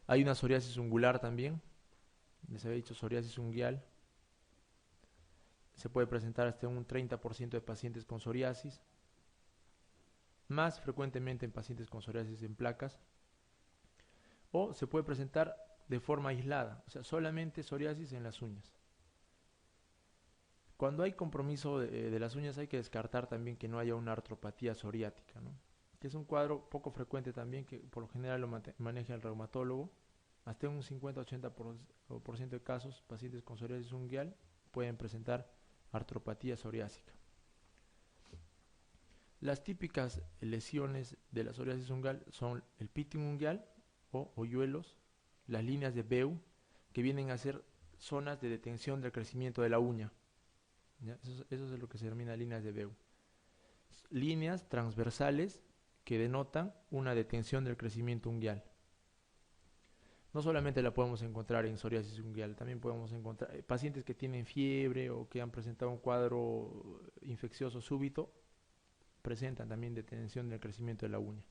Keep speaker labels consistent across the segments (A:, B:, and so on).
A: Hay una psoriasis ungular también, les había dicho psoriasis unguial. Se puede presentar hasta un 30% de pacientes con psoriasis, más frecuentemente en pacientes con psoriasis en placas, o se puede presentar de forma aislada, o sea, solamente psoriasis en las uñas. Cuando hay compromiso de las uñas hay que descartar también que no haya una artropatía psoriática, ¿no? Que es un cuadro poco frecuente también, que por lo general lo maneja el reumatólogo. Hasta un 50-80% de casos, pacientes con psoriasis unguial pueden presentar artropatía psoriásica. Las típicas lesiones de la psoriasis unguial son el pitting unguial o hoyuelos, las líneas de Beu, que vienen a ser zonas de detención del crecimiento de la uña. ¿Ya? Eso es lo que se denomina líneas de Beu. Líneas transversales que denotan una detención del crecimiento unguial. No solamente la podemos encontrar en psoriasis unguial, también podemos encontrar pacientes que tienen fiebre o que han presentado un cuadro infeccioso súbito, presentan también detención del crecimiento de la uña.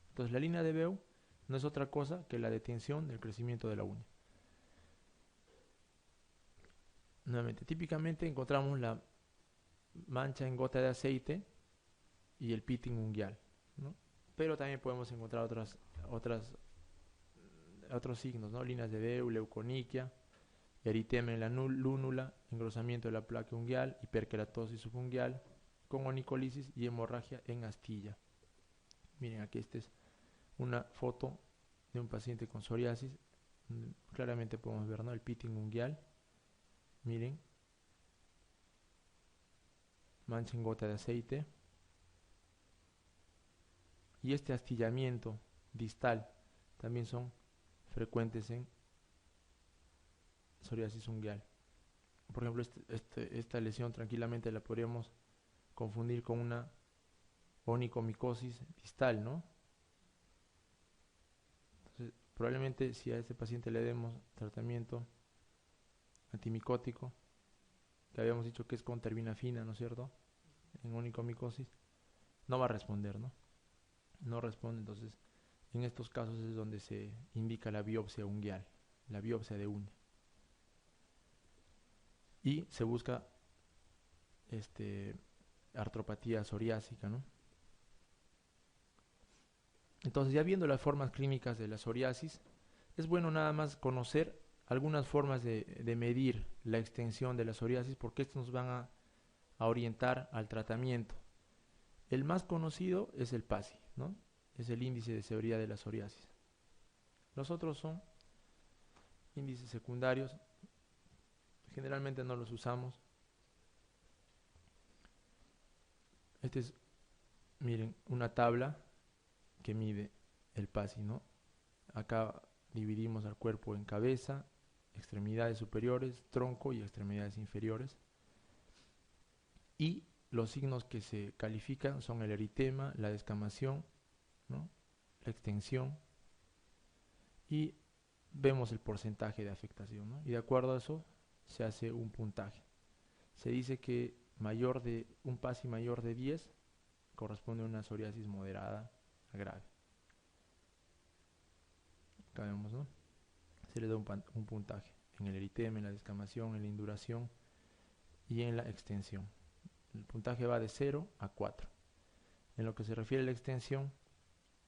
A: Entonces la línea de Beu no es otra cosa que la detención del crecimiento de la uña. Nuevamente, típicamente encontramos la mancha en gota de aceite y el pitting unguial, ¿no? Pero también podemos encontrar otros signos, ¿no? Líneas de Beu, leuconiquia, eritema en la lúnula, engrosamiento de la placa unguial, hiperkeratosis subunguial, con onicolisis y hemorragia en astilla. Miren, aquí esta es una foto de un paciente con psoriasis. Claramente podemos ver, ¿no?, el pitting unguial. Miren, mancha en gota de aceite. Y este astillamiento distal también son frecuentes en psoriasis unguial. Por ejemplo, esta lesión tranquilamente la podríamos confundir con una onicomicosis distal, ¿no? Entonces, probablemente si a este paciente le demos tratamiento antimicótico, que habíamos dicho que es con terbinafina, ¿no es cierto?, en onicomicosis, no va a responder, ¿no? No responde, entonces en estos casos es donde se indica la biopsia unguial, la biopsia de uña. Y se busca artropatía psoriásica, ¿no? Entonces, ya viendo las formas clínicas de la psoriasis, es bueno nada más conocer algunas formas de medir la extensión de la psoriasis, porque estos nos van a orientar al tratamiento. El más conocido es el PASI, ¿no? Es el índice de severidad de la psoriasis. Los otros son índices secundarios, generalmente no los usamos. Este es, miren, una tabla que mide el PASI, ¿no? Acá dividimos al cuerpo en cabeza, extremidades superiores, tronco y extremidades inferiores. Y los signos que se califican son el eritema, la descamación, ¿no?, la extensión, y vemos el porcentaje de afectación, ¿no? Y de acuerdo a eso se hace un puntaje. Se dice que un PASI mayor de 10 corresponde a una psoriasis moderada a grave. Acá vemos, ¿no? Se le da un puntaje en el eritema, en la descamación, en la induración y en la extensión. El puntaje va de 0 a 4. En lo que se refiere a la extensión,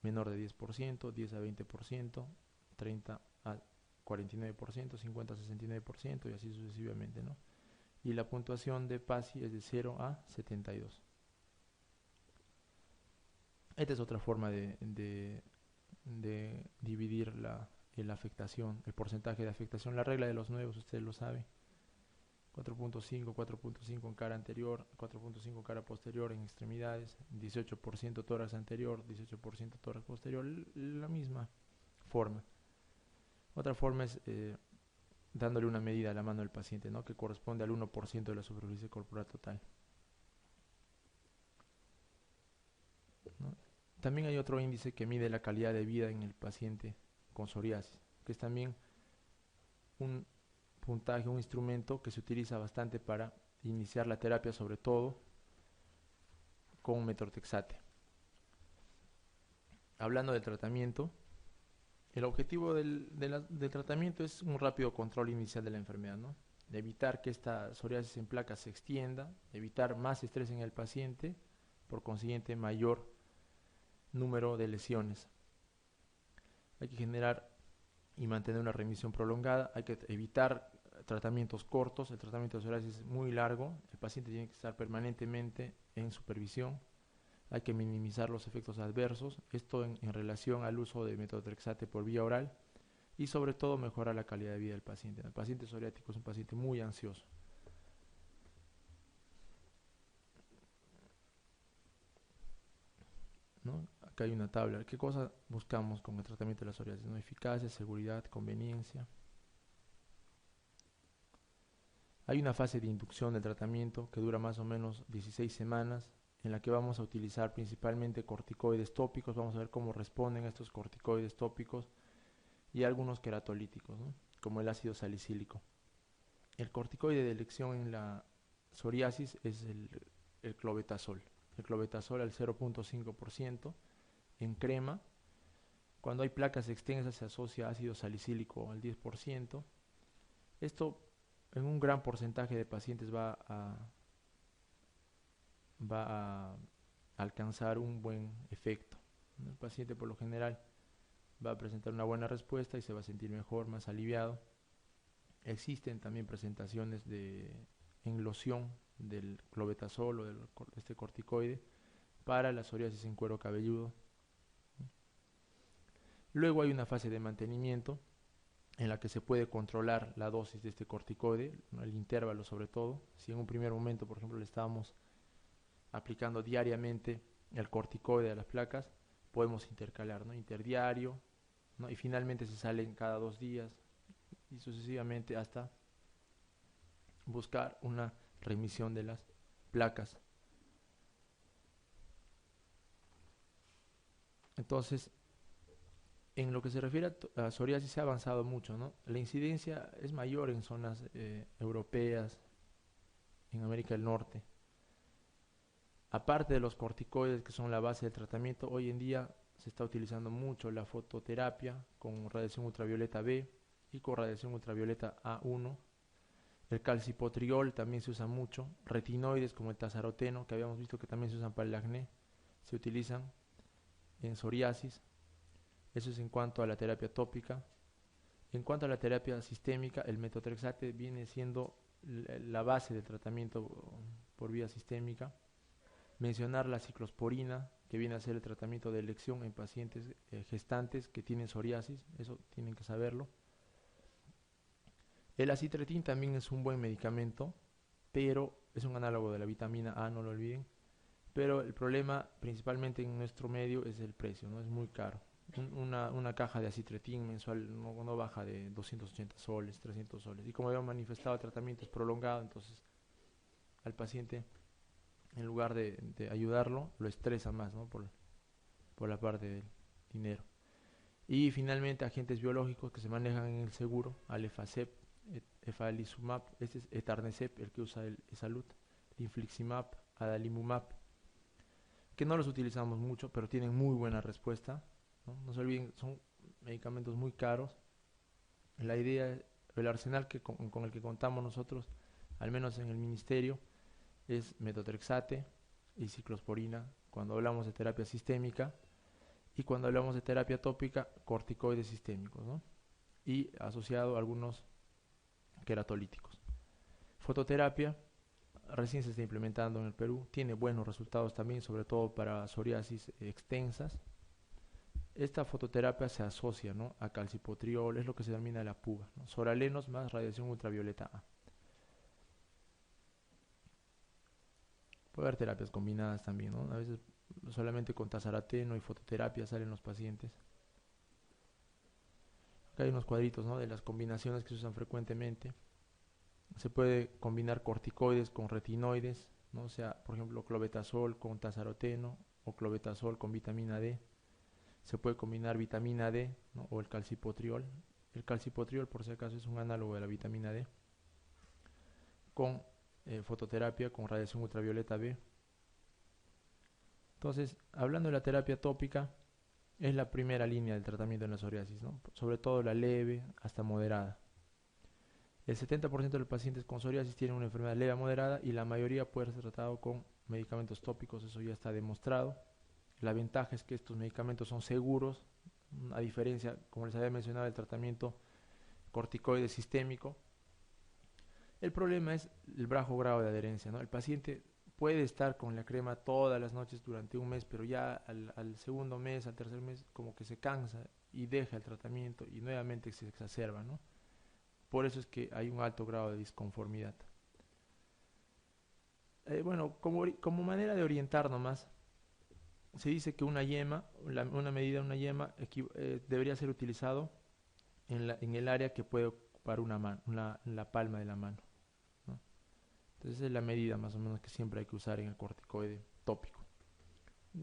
A: menor de 10%, 10 a 20%, 30 a 49%, 50 a 69% y así sucesivamente, ¿no? Y la puntuación de PASI es de 0 a 72. Esta es otra forma de dividir la afectación, el porcentaje de afectación. La regla de los nuevos, ustedes lo saben. 4.5 en cara anterior, 4.5 cara posterior en extremidades, 18% tórax anterior, 18% tórax posterior, la misma forma. Otra forma es dándole una medida a la mano del paciente, ¿no?, que corresponde al 1% de la superficie corporal total, ¿no? También hay otro índice que mide la calidad de vida en el paciente con psoriasis, que es también un puntaje, un instrumento que se utiliza bastante para iniciar la terapia, sobre todo con metrotexate. Hablando del tratamiento, El objetivo del tratamiento es un rápido control inicial de la enfermedad, ¿no? De evitar que esta psoriasis en placas se extienda, evitar más estrés en el paciente, por consiguiente mayor número de lesiones. Hay que generar y mantener una remisión prolongada, hay que evitar tratamientos cortos, el tratamiento de psoriasis es muy largo, el paciente tiene que estar permanentemente en supervisión, hay que minimizar los efectos adversos, esto en relación al uso de metotrexate por vía oral y sobre todo mejorar la calidad de vida del paciente. El paciente psoriático es un paciente muy ansioso, ¿no? Acá hay una tabla. ¿Qué cosa buscamos con el tratamiento de la psoriasis? ¿No? Eficacia, seguridad, conveniencia. Hay una fase de inducción del tratamiento que dura más o menos 16 semanas, en la que vamos a utilizar principalmente corticoides tópicos. Vamos a ver cómo responden estos corticoides tópicos y algunos queratolíticos, ¿no? Como el ácido salicílico. El corticoide de elección en la psoriasis es el clobetasol. El clobetasol al 0.5% en crema. Cuando hay placas extensas se asocia ácido salicílico al 10%. Esto en un gran porcentaje de pacientes va a alcanzar un buen efecto. El paciente por lo general va a presentar una buena respuesta y se va a sentir mejor, más aliviado. Existen también presentaciones en loción del clobetasol o de este corticoide para la psoriasis en cuero cabelludo. Luego hay una fase de mantenimiento en la que se puede controlar la dosis de este corticoide, ¿no? El intervalo sobre todo. Si en un primer momento, por ejemplo, le estábamos aplicando diariamente el corticoide a las placas, podemos intercalar, ¿no? Interdiario, ¿no? Y finalmente se salen cada 2 días y sucesivamente hasta buscar una remisión de las placas. Entonces, en lo que se refiere a psoriasis se ha avanzado mucho, ¿no? La incidencia es mayor en zonas europeas, en América del Norte. Aparte de los corticoides que son la base del tratamiento, hoy en día se está utilizando mucho la fototerapia con radiación ultravioleta B y con radiación ultravioleta A1. El calcipotriol también se usa mucho. Retinoides como el tazaroteno, que habíamos visto que también se usan para el acné, se utilizan en psoriasis. Eso es en cuanto a la terapia tópica. En cuanto a la terapia sistémica, el metotrexate viene siendo la base del tratamiento por vía sistémica. Mencionar la ciclosporina, que viene a ser el tratamiento de elección en pacientes gestantes que tienen psoriasis, eso tienen que saberlo. El acitretin también es un buen medicamento, pero es un análogo de la vitamina A, no lo olviden. Pero el problema principalmente en nuestro medio es el precio, ¿no? Es muy caro. Una caja de acitretin mensual no baja de 280 soles, 300 soles. Y como habíamos manifestado, el tratamiento es prolongado, entonces al paciente, en lugar de ayudarlo, lo estresa más, ¿no? Por la parte del dinero. Y finalmente agentes biológicos que se manejan en el seguro, Alefacep, Efalizumab, este es Etarnecep, el que usa el Esalut, Infliximab, Adalimumab, que no los utilizamos mucho, pero tienen muy buena respuesta, ¿no? No se olviden, son medicamentos muy caros. La idea, el arsenal con el que contamos nosotros, al menos en el ministerio, es metotrexate y ciclosporina cuando hablamos de terapia sistémica, y cuando hablamos de terapia tópica, corticoides sistémicos, ¿no? Y asociado a algunos queratolíticos. Fototerapia recién se está implementando en el Perú, tiene buenos resultados también, sobre todo para psoriasis extensas. Esta fototerapia se asocia, ¿no? A calcipotriol, es lo que se denomina la PUA, ¿no? Soralenos más radiación ultravioleta A. Puede haber terapias combinadas también, ¿no? A veces solamente con tazarateno y fototerapia salen los pacientes. Acá hay unos cuadritos, ¿no? De las combinaciones que se usan frecuentemente. Se puede combinar corticoides con retinoides, ¿no? O sea, por ejemplo, clobetasol con tazaroteno o clobetasol con vitamina D. Se puede combinar vitamina D, ¿no? O el calcipotriol. El calcipotriol, por si acaso, es un análogo de la vitamina D. Con fototerapia con radiación ultravioleta B. Entonces, hablando de la terapia tópica, Es la primera línea del tratamiento en la psoriasis, ¿no? Sobre todo la leve hasta moderada. El 70% de los pacientes con psoriasis tienen una enfermedad leve a moderada y la mayoría puede ser tratado con medicamentos tópicos, eso ya está demostrado. La ventaja es que estos medicamentos son seguros, a diferencia, como les había mencionado, del tratamiento corticoide sistémico. El problema es el bajo grado de adherencia, ¿no? El paciente puede estar con la crema todas las noches durante un mes, pero ya al segundo mes, al tercer mes, como que se cansa y deja el tratamiento y nuevamente se exacerba, ¿no? Por eso es que hay un alto grado de disconformidad. Bueno, como manera de orientar nomás, se dice que una yema, una medida de una yema debería ser utilizado en el área que puede ocupar una mano, la palma de la mano, ¿no? Entonces esa es la medida más o menos que siempre hay que usar en el corticoide tópico.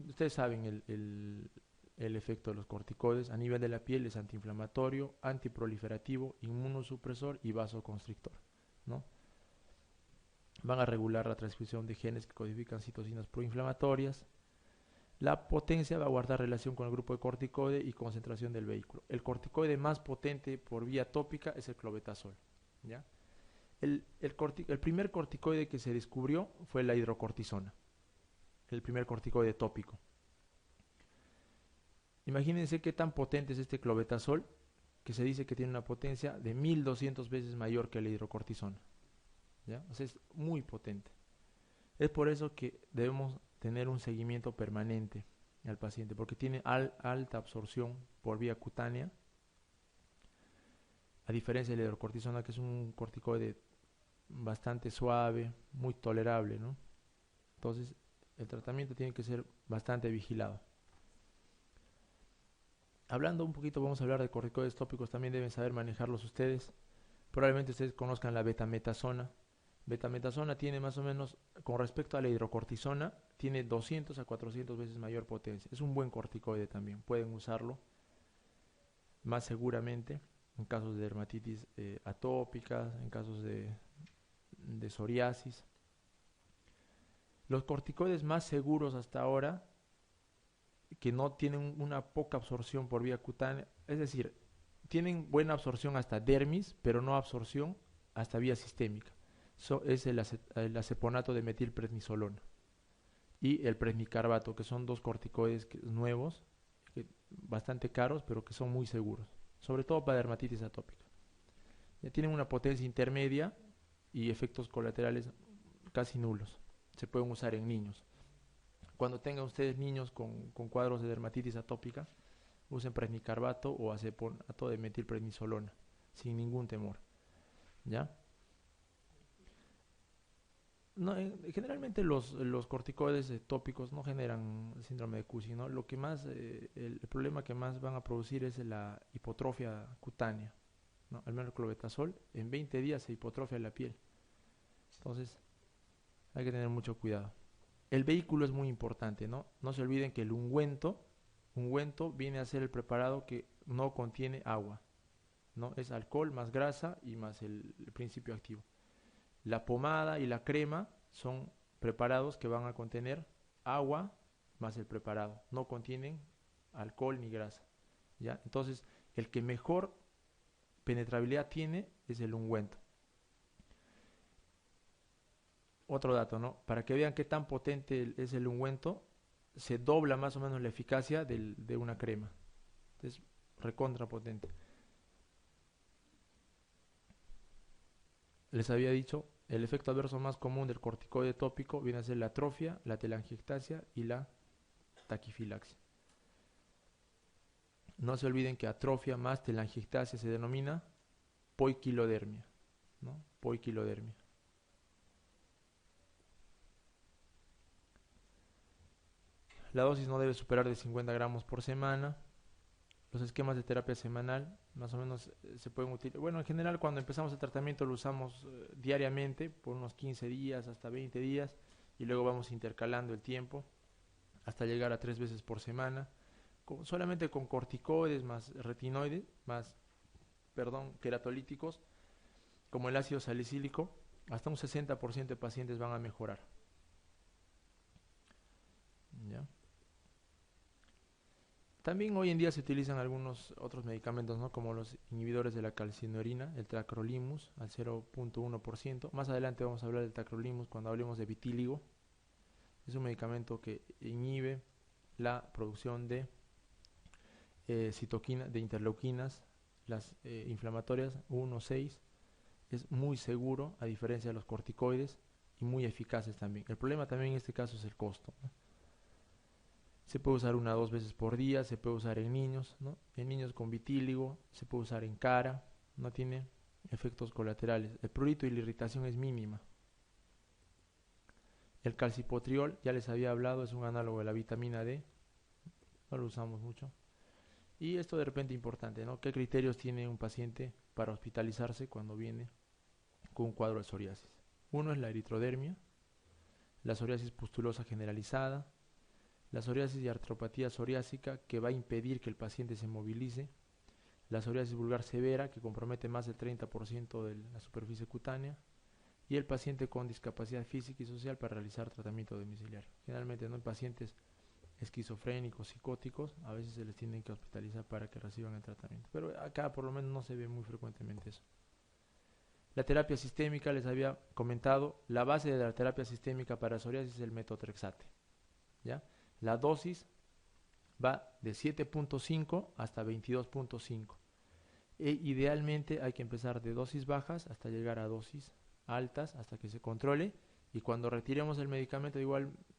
A: Ustedes saben el efecto de los corticoides a nivel de la piel: es antiinflamatorio, antiproliferativo, inmunosupresor y vasoconstrictor, ¿no? Van a regular la transcripción de genes que codifican citocinas proinflamatorias. La potencia va a guardar relación con el grupo de corticoide y concentración del vehículo. El corticoide más potente por vía tópica es el clobetasol, ¿ya? El primer corticoide que se descubrió fue la hidrocortisona, el primer corticoide tópico. Imagínense qué tan potente es este clobetasol, que se dice que tiene una potencia de 1200 veces mayor que la hidrocortisona, ¿ya? O sea, es muy potente. Es por eso que debemos tener un seguimiento permanente al paciente, porque tiene alta absorción por vía cutánea, a diferencia de la hidrocortisona, que es un corticoide bastante suave, muy tolerable, ¿no? Entonces, el tratamiento tiene que ser bastante vigilado. Hablando un poquito, vamos a hablar de corticoides tópicos, también deben saber manejarlos ustedes. Probablemente ustedes conozcan la betametasona. Betametasona tiene más o menos, con respecto a la hidrocortisona, tiene 200 a 400 veces mayor potencia. Es un buen corticoide también, pueden usarlo más seguramente en casos de dermatitis atópicas, en casos de psoriasis. Los corticoides más seguros hasta ahora, que no tienen una poca absorción por vía cutánea, es decir, tienen buena absorción hasta dermis, pero no absorción hasta vía sistémica. Es el aceponato de metilprednisolona y el presnicarbato, que son dos corticoides nuevos, bastante caros, pero que son muy seguros, sobre todo para dermatitis atópica. Ya tienen una potencia intermedia y efectos colaterales casi nulos. Se pueden usar en niños. Cuando tengan ustedes niños con cuadros de dermatitis atópica, usen presnicarbato o aceponato de metilprednisolona sin ningún temor, ¿ya? No, generalmente los corticoides tópicos no generan síndrome de Cushing, ¿no? Lo que más, el problema que más van a producir es la hipotrofia cutánea, ¿no? Al menos el clobetasol, en 20 días se hipotrofia la piel. Entonces, hay que tener mucho cuidado. El vehículo es muy importante, ¿no? No se olviden que el ungüento viene a ser el preparado que no contiene agua, ¿no? Es alcohol más grasa y más el principio activo. La pomada y la crema son preparados que van a contener agua más el preparado. No contienen alcohol ni grasa, ¿ya? Entonces, el que mejor penetrabilidad tiene es el ungüento. Otro dato, ¿no? Para que vean qué tan potente es el ungüento, se dobla más o menos la eficacia de una crema. Es recontra potente. Les había dicho, el efecto adverso más común del corticoide tópico viene a ser la atrofia, la telangiectasia y la taquifilaxia. No se olviden que atrofia más telangiectasia se denomina poiquilodermia, ¿no? Poiquilodermia. La dosis no debe superar de 50 gramos por semana. Los esquemas de terapia semanal más o menos se pueden utilizar. Bueno, en general cuando empezamos el tratamiento lo usamos diariamente por unos 15 días hasta 20 días y luego vamos intercalando el tiempo hasta llegar a 3 veces por semana, solamente con corticoides más retinoides, queratolíticos, como el ácido salicílico. Hasta un 60% de pacientes van a mejorar, ¿ya? También hoy en día se utilizan algunos otros medicamentos, ¿no? Como los inhibidores de la calcineurina, el tacrolimus al 0.1%. Más adelante vamos a hablar del tacrolimus cuando hablemos de vitíligo. Es un medicamento que inhibe la producción de citoquina, de interleuquinas, las inflamatorias 1, 6. Es muy seguro, a diferencia de los corticoides, y muy eficaces también. El problema también en este caso es el costo, ¿no? Se puede usar 1 o 2 veces por día, se puede usar en niños, ¿no? En niños con vitíligo, se puede usar en cara, no tiene efectos colaterales. El prurito y la irritación es mínima. El calcipotriol, ya les había hablado, es un análogo de la vitamina D, no lo usamos mucho. Y esto de repente importante, ¿no? ¿Qué criterios tiene un paciente para hospitalizarse cuando viene con un cuadro de psoriasis? Uno es la eritrodermia, la psoriasis pustulosa generalizada, la psoriasis y artropatía psoriásica que va a impedir que el paciente se movilice, la psoriasis vulgar severa que compromete más del 30% de la superficie cutánea y el paciente con discapacidad física y social para realizar tratamiento domiciliario. Generalmente no en pacientes esquizofrénicos, psicóticos, a veces se les tienen que hospitalizar para que reciban el tratamiento, pero acá por lo menos no se ve muy frecuentemente eso. La terapia sistémica, les había comentado, la base de la terapia sistémica para psoriasis es el metotrexate, ¿ya? La dosis va de 7.5 hasta 22.5. Idealmente hay que empezar de dosis bajas hasta llegar a dosis altas hasta que se controle, y cuando retiremos el medicamento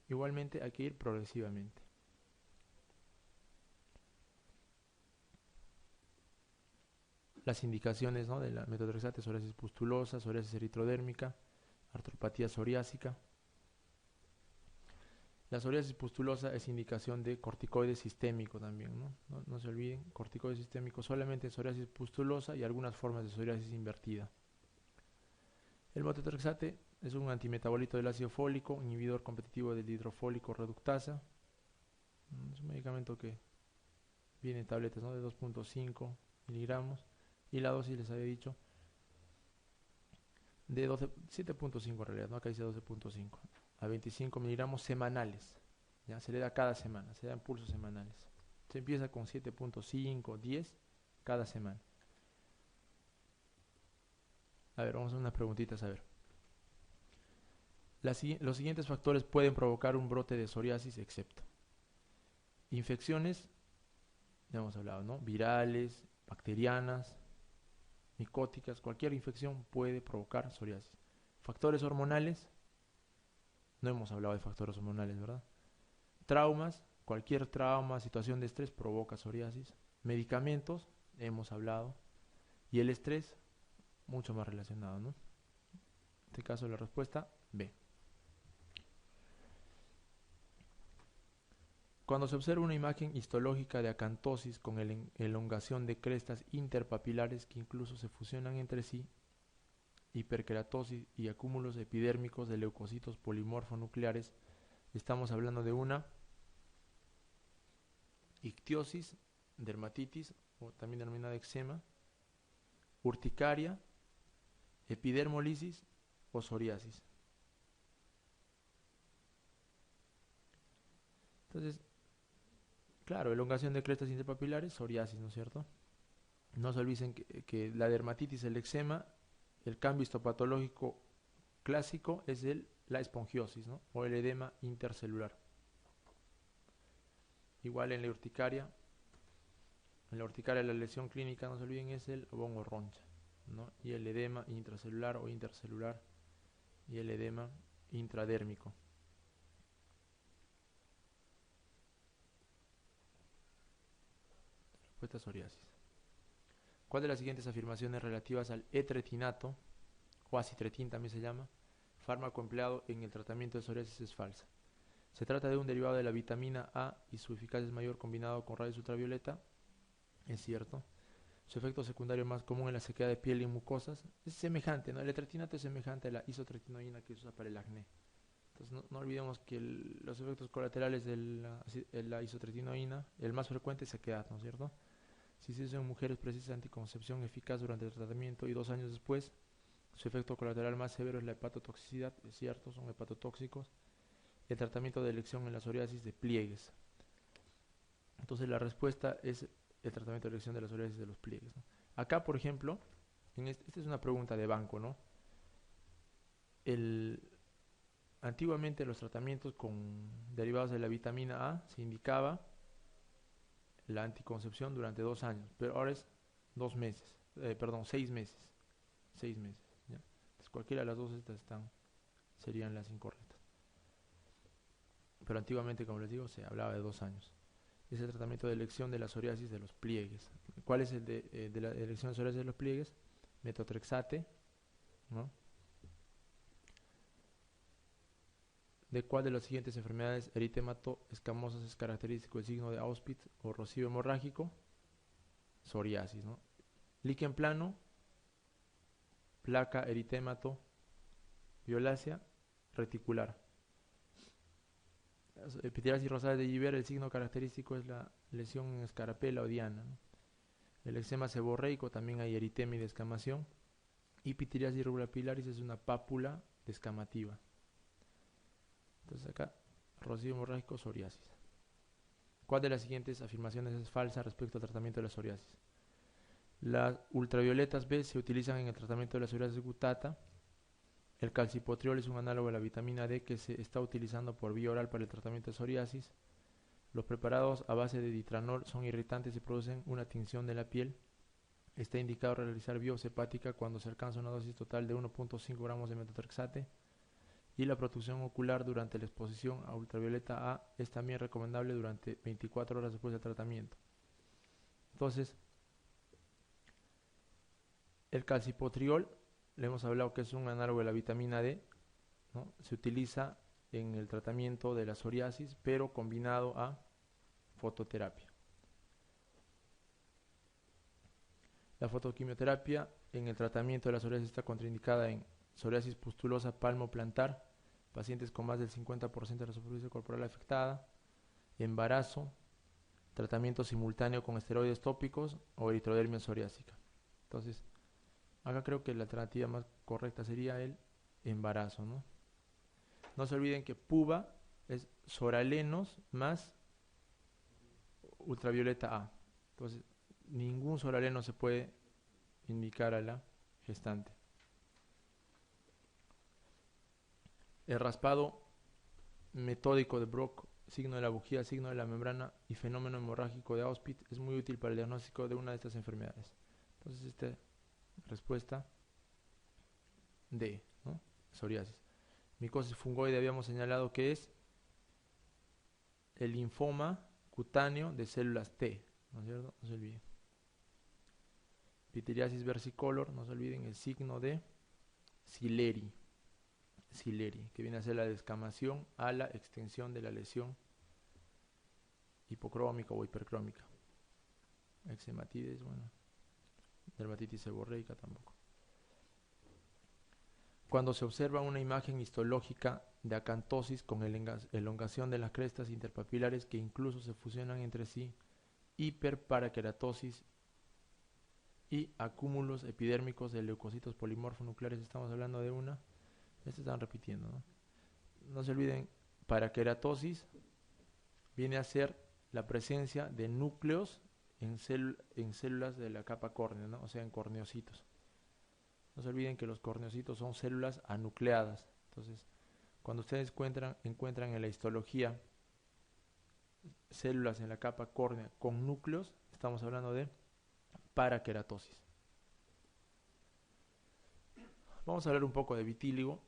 A: igualmente hay que ir progresivamente. Las indicaciones, ¿no?, de la metotrexate: psoriasis pustulosa, psoriasis eritrodérmica, artropatía psoriásica. La psoriasis pustulosa es indicación de corticoide sistémico también, ¿no? No se olviden, corticoide sistémico solamente en psoriasis pustulosa y algunas formas de psoriasis invertida. El metotrexate es un antimetabolito del ácido fólico, inhibidor competitivo del hidrofólico reductasa. Es un medicamento que viene en tabletas, ¿no?, de 2.5 miligramos, y la dosis, les había dicho, de 7.5 en realidad, ¿no? Acá dice 12.5 a 25 miligramos semanales, ¿ya? Se le da cada semana, se dan pulsos semanales. Se empieza con 7.5, 10 cada semana. A ver, vamos a hacer unas preguntitas, a ver. Los siguientes factores pueden provocar un brote de psoriasis, excepto infecciones, ya hemos hablado, ¿no?, virales, bacterianas, micóticas. Cualquier infección puede provocar psoriasis. Factores hormonales, no hemos hablado de factores hormonales, ¿verdad? Traumas, cualquier trauma, situación de estrés provoca psoriasis. Medicamentos, hemos hablado. Y el estrés, mucho más relacionado, ¿no? En este caso la respuesta B. Cuando se observa una imagen histológica de acantosis con elongación de crestas interpapilares que incluso se fusionan entre sí, hiperkeratosis y acúmulos epidérmicos de leucocitos polimorfonucleares, estamos hablando de una ictiosis, dermatitis, o también denominada eczema, urticaria, epidermolisis o psoriasis. Entonces, claro, elongación de crestas interpapilares, psoriasis, ¿no es cierto? No se olviden que la dermatitis, el eczema, el cambio histopatológico clásico es la esponjiosis, ¿no?, o el edema intercelular. Igual en la urticaria la lesión clínica, no se olviden, es el Von o roncha, ¿no?, y el edema intracelular o intercelular y el edema intradérmico. Respuesta: psoriasis. ¿Cuál de las siguientes afirmaciones relativas al etretinato, o acitretin también se llama, fármaco empleado en el tratamiento de psoriasis, es falsa? Se trata de un derivado de la vitamina A y su eficacia es mayor combinado con rayos ultravioleta. Es cierto. Su efecto secundario más común en la sequedad de piel y mucosas es semejante, ¿no? El etretinato es semejante a la isotretinoína que se usa para el acné. Entonces no olvidemos que los efectos colaterales de la isotretinoína, el más frecuente es sequedad, ¿no es cierto? Si se usa en mujeres precisa anticoncepción eficaz durante el tratamiento y 2 años después, su efecto colateral más severo es la hepatotoxicidad. Es cierto, son hepatotóxicos. El tratamiento de elección en la psoriasis de pliegues. Entonces la respuesta es el tratamiento de erección de la psoriasis de los pliegues, ¿no? Acá, por ejemplo, esta es una pregunta de banco, ¿no? El, Antiguamente los tratamientos con derivados de la vitamina A se indicaba la anticoncepción durante 2 años, pero ahora es 2 meses, perdón, 6 meses, 6 meses, ¿ya? Entonces cualquiera de las dos estas serían las incorrectas. Pero antiguamente, como les digo, se hablaba de 2 años. Es el tratamiento de elección de la psoriasis de los pliegues. ¿Cuál es el de la elección de psoriasis de los pliegues? Metotrexate, ¿no? ¿De cuál de las siguientes enfermedades eritémato escamosas es característico el signo de Auspitz o rocío hemorrágico? Psoriasis, ¿no? Líquen plano, placa eritémato, violácea, reticular. Epididiasis rosada de Giver, el signo característico es la lesión en escarapela o diana, ¿no? El eczema seborreico, también hay eritema y descamación. Y pityriasis rubra pilaris es una pápula descamativa. Entonces acá, rocío hemorrágico, psoriasis. ¿Cuál de las siguientes afirmaciones es falsa respecto al tratamiento de la psoriasis? Las ultravioletas B se utilizan en el tratamiento de la psoriasis gutata. El calcipotriol es un análogo de la vitamina D que se está utilizando por vía oral para el tratamiento de psoriasis. Los preparados a base de ditranol son irritantes y producen una tinción de la piel. Está indicado realizar biopsia hepática cuando se alcanza una dosis total de 1.5 gramos de metotrexate. Y la protección ocular durante la exposición a ultravioleta A es también recomendable durante 24 horas después del tratamiento. Entonces, el calcipotriol, le hemos hablado que es un análogo de la vitamina D, ¿no? Se utiliza en el tratamiento de la psoriasis, pero combinado a fototerapia. La fotoquimioterapia en el tratamiento de la psoriasis está contraindicada en psoriasis pustulosa palmo-plantar, pacientes con más del 50% de la superficie corporal afectada, embarazo, tratamiento simultáneo con esteroides tópicos o eritrodermia psoriásica. Entonces, acá creo que la alternativa más correcta sería el embarazo, ¿no? No se olviden que PUVA es soralenos más ultravioleta A. Entonces, ningún soraleno se puede indicar a la gestante. El raspado metódico de Brock, signo de la bujía, signo de la membrana y fenómeno hemorrágico de Auspitz es muy útil para el diagnóstico de una de estas enfermedades. Entonces, esta respuesta D, ¿no? Psoriasis. Micosis fungoide habíamos señalado que es el linfoma cutáneo de células T, ¿no es cierto? No se olviden. Pityriasis versicolor, no se olviden el signo de Sileri, que viene a ser la descamación a la extensión de la lesión hipocrómica o hipercrómica. Eczematitis, bueno, dermatitis seborreica tampoco. Cuando se observa una imagen histológica de acantosis con elongación de las crestas interpapilares que incluso se fusionan entre sí, hiperparaqueratosis y acúmulos epidérmicos de leucocitos polimorfonucleares, estamos hablando de una, se están repitiendo, ¿no? No se olviden, paraqueratosis viene a ser la presencia de núcleos en células de la capa córnea, ¿no? O sea, en corneocitos. No se olviden que los corneocitos son células anucleadas. Entonces, cuando ustedes encuentran en la histología células en la capa córnea con núcleos, estamos hablando de paraqueratosis. Vamos a hablar un poco de vitíligo.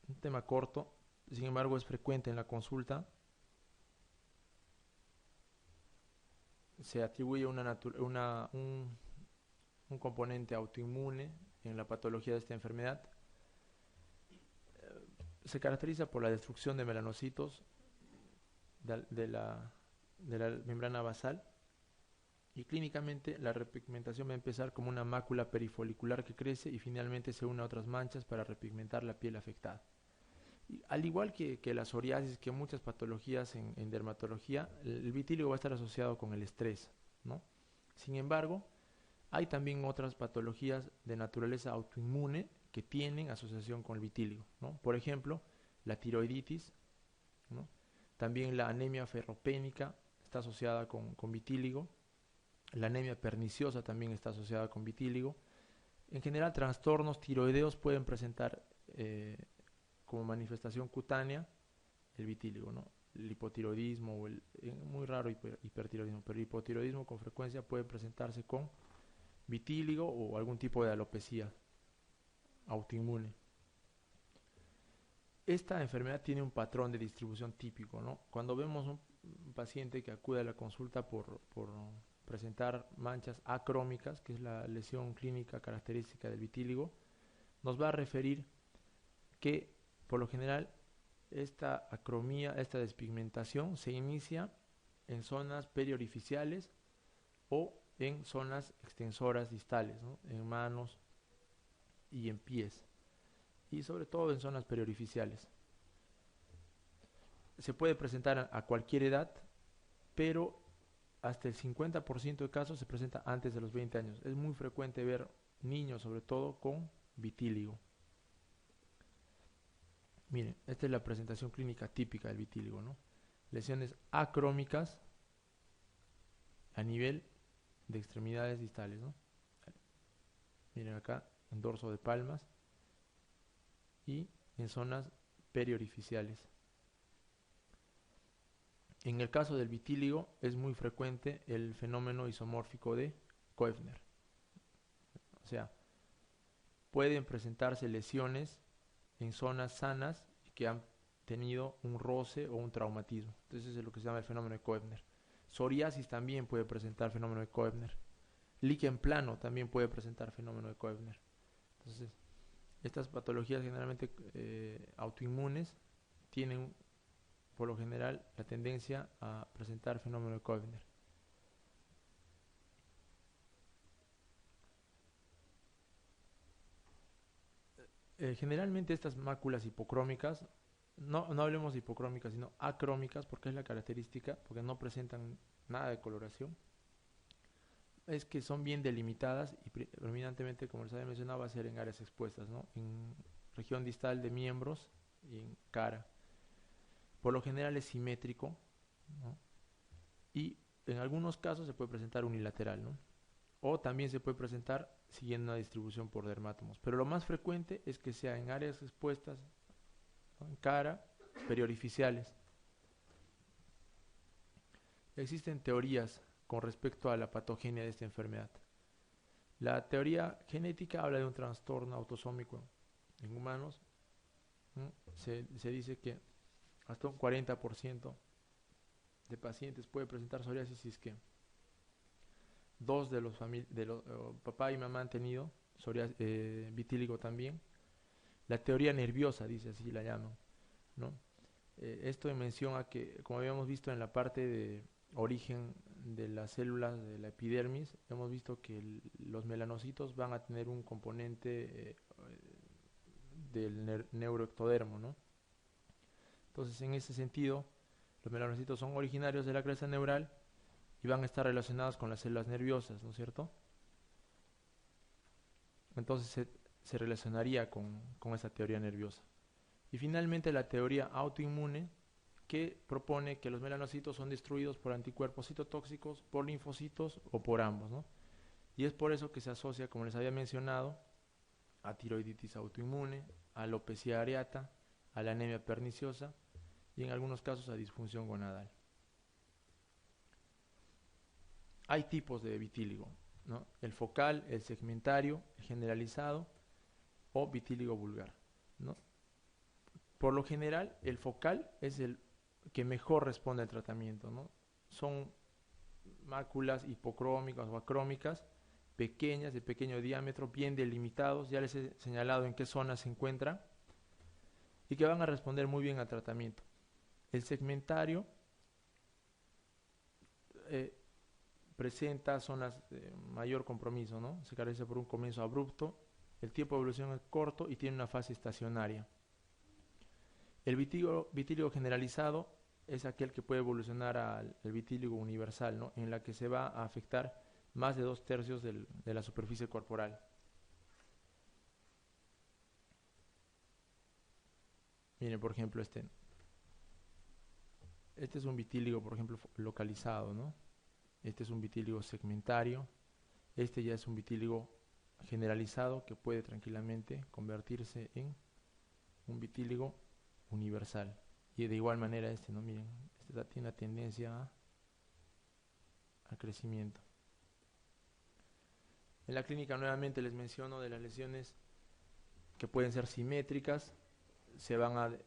A: Un tema corto, sin embargo es frecuente en la consulta. Se atribuye un componente autoinmune en la patología de esta enfermedad. Se caracteriza por la destrucción de melanocitos de la membrana basal, y clínicamente la repigmentación va a empezar como una mácula perifolicular que crece y finalmente se une a otras manchas para repigmentar la piel afectada. Y al igual que la psoriasis, que muchas patologías en dermatología, el vitíligo va a estar asociado con el estrés, ¿no? Sin embargo, hay también otras patologías de naturaleza autoinmune que tienen asociación con el vitíligo, ¿no? Por ejemplo, la tiroiditis, ¿no? También la anemia ferropénica está asociada con vitíligo. La anemia perniciosa también está asociada con vitíligo. En general, trastornos tiroideos pueden presentar como manifestación cutánea el vitíligo, ¿no? El hipotiroidismo o muy raro hipertiroidismo, pero el hipotiroidismo con frecuencia puede presentarse con vitíligo o algún tipo de alopecia autoinmune. Esta enfermedad tiene un patrón de distribución típico, ¿no? Cuando vemos un paciente que acude a la consulta por presentar manchas acrómicas, que es la lesión clínica característica del vitíligo, nos va a referir que por lo general esta acromía, esta despigmentación se inicia en zonas periorificiales o en zonas extensoras distales, ¿no? En manos y en pies, y sobre todo en zonas periorificiales. Se puede presentar a cualquier edad, pero hasta el 50% de casos se presenta antes de los 20 años. Es muy frecuente ver niños, sobre todo, con vitíligo. Miren, esta es la presentación clínica típica del vitíligo, ¿no? Lesiones acrómicas a nivel de extremidades distales, ¿no? Miren acá, en dorso de palmas y en zonas periorificiales. En el caso del vitíligo es muy frecuente el fenómeno isomórfico de Koebner. O sea, pueden presentarse lesiones en zonas sanas que han tenido un roce o un traumatismo. Entonces es lo que se llama el fenómeno de Koebner. Psoriasis también puede presentar fenómeno de Koebner. Líquen plano también puede presentar fenómeno de Koebner. Entonces, estas patologías generalmente autoinmunes tienen por lo general la tendencia a presentar fenómeno de Koebner. Generalmente estas máculas hipocrómicas, no hablemos de hipocrómicas, sino acrómicas, porque es la característica, porque no presentan nada de coloración, es que son bien delimitadas y predominantemente, como les había mencionado, va a ser en áreas expuestas, ¿no? En región distal de miembros y en cara. Por lo general es simétrico, ¿no? Y en algunos casos se puede presentar unilateral, ¿no? O también se puede presentar siguiendo una distribución por dermatomos. Pero lo más frecuente es que sea en áreas expuestas, ¿no? En cara, periorificiales. Existen teorías con respecto a la patogenia de esta enfermedad. La teoría genética habla de un trastorno autosómico en humanos, ¿no? Se dice que hasta un 40% de pacientes puede presentar psoriasis si es que dos de los papá y mamá han tenido vitíligo también. La teoría nerviosa, dice así la llaman, ¿no? Esto en mención a que, como habíamos visto en la parte de origen de las células de la epidermis, hemos visto que los melanocitos van a tener un componente del neuroectodermo, ¿no? Entonces, en ese sentido, los melanocitos son originarios de la cresta neural y van a estar relacionados con las células nerviosas, ¿no es cierto? Entonces se relacionaría con esa teoría nerviosa. Y finalmente la teoría autoinmune, que propone que los melanocitos son destruidos por anticuerpos citotóxicos, por linfocitos o por ambos, ¿no? Y es por eso que se asocia, como les había mencionado, a tiroiditis autoinmune, a alopecia areata, a la anemia perniciosa y en algunos casos a disfunción gonadal. Hay tipos de vitíligo, ¿no? El focal, el segmentario, el generalizado o vitíligo vulgar, ¿no? Por lo general, el focal es el que mejor responde al tratamiento, ¿no? Son máculas hipocrómicas o acrómicas, pequeñas, de pequeño diámetro, bien delimitados, ya les he señalado en qué zona se encuentran, y que van a responder muy bien al tratamiento. El segmentario presenta zonas de mayor compromiso, ¿no? Se caracteriza por un comienzo abrupto, el tiempo de evolución es corto y tiene una fase estacionaria. El vitíligo generalizado es aquel que puede evolucionar al vitíligo universal, ¿no? En la que se va a afectar más de 2/3 de la superficie corporal. Miren, por ejemplo, este. Este es un vitíligo, por ejemplo, localizado, ¿no? Este es un vitíligo segmentario. Este ya es un vitíligo generalizado que puede tranquilamente convertirse en un vitíligo universal. Y de igual manera este, ¿no? Miren, este tiene una tendencia a crecimiento. En la clínica nuevamente les menciono de las lesiones que pueden ser simétricas, se van a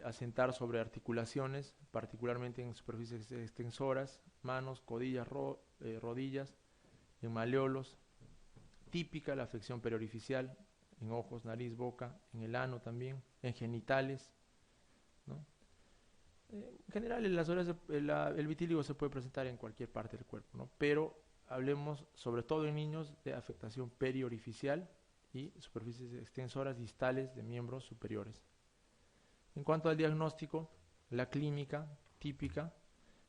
A: asentar sobre articulaciones, particularmente en superficies extensoras, manos, codillas, rodillas, en maleolos. Típica la afección periorificial, en ojos, nariz, boca, en el ano también, en genitales, ¿no? En general, en las orejas, el vitíligo se puede presentar en cualquier parte del cuerpo, ¿no? Pero hablemos sobre todo en niños de afectación periorificial y superficies extensoras distales de miembros superiores. En cuanto al diagnóstico, la clínica típica,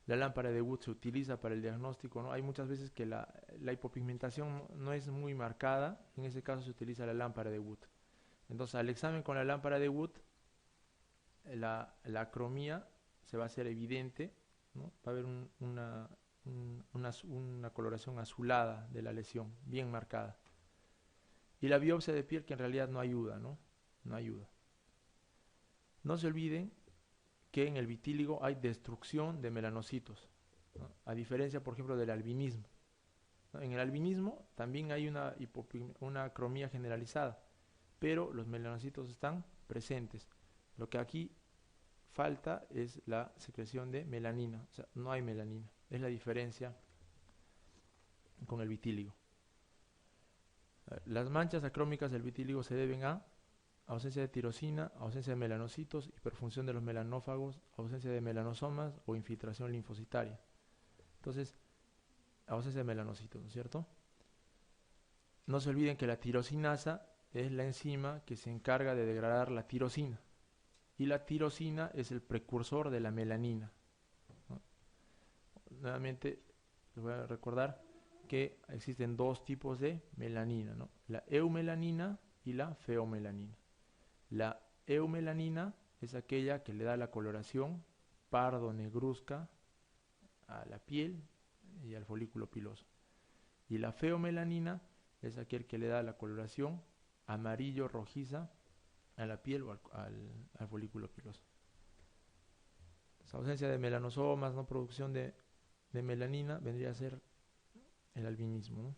A: la lámpara de Wood se utiliza para el diagnóstico, ¿no? Hay muchas veces que la hipopigmentación no es muy marcada, en ese caso se utiliza la lámpara de Wood. Entonces, al examen con la lámpara de Wood, la acromía se va a hacer evidente, ¿no? Va a haber una coloración azulada de la lesión, bien marcada. Y la biopsia de piel que en realidad no ayuda, ¿no? No ayuda. No se olviden que en el vitíligo hay destrucción de melanocitos, ¿no? A diferencia, por ejemplo, del albinismo, ¿no? En el albinismo también hay una acromía generalizada, pero los melanocitos están presentes. Lo que aquí falta es la secreción de melanina, o sea, no hay melanina. Es la diferencia con el vitíligo. Las manchas acrómicas del vitíligo se deben a ausencia de tirosina, ausencia de melanocitos, hiperfunción de los melanófagos, ausencia de melanosomas o infiltración linfocitaria. Entonces, ausencia de melanocitos, ¿no es cierto? No se olviden que la tirosinasa es la enzima que se encarga de degradar la tirosina. Y la tirosina es el precursor de la melanina, ¿no? Nuevamente, les voy a recordar que existen dos tipos de melanina, ¿no? La eumelanina y la feomelanina. La eumelanina es aquella que le da la coloración pardo negruzca a la piel y al folículo piloso. Y la feomelanina es aquel que le da la coloración amarillo rojiza a la piel o al folículo piloso. Esa ausencia de melanosomas, no producción de melanina, vendría a ser el albinismo, ¿no?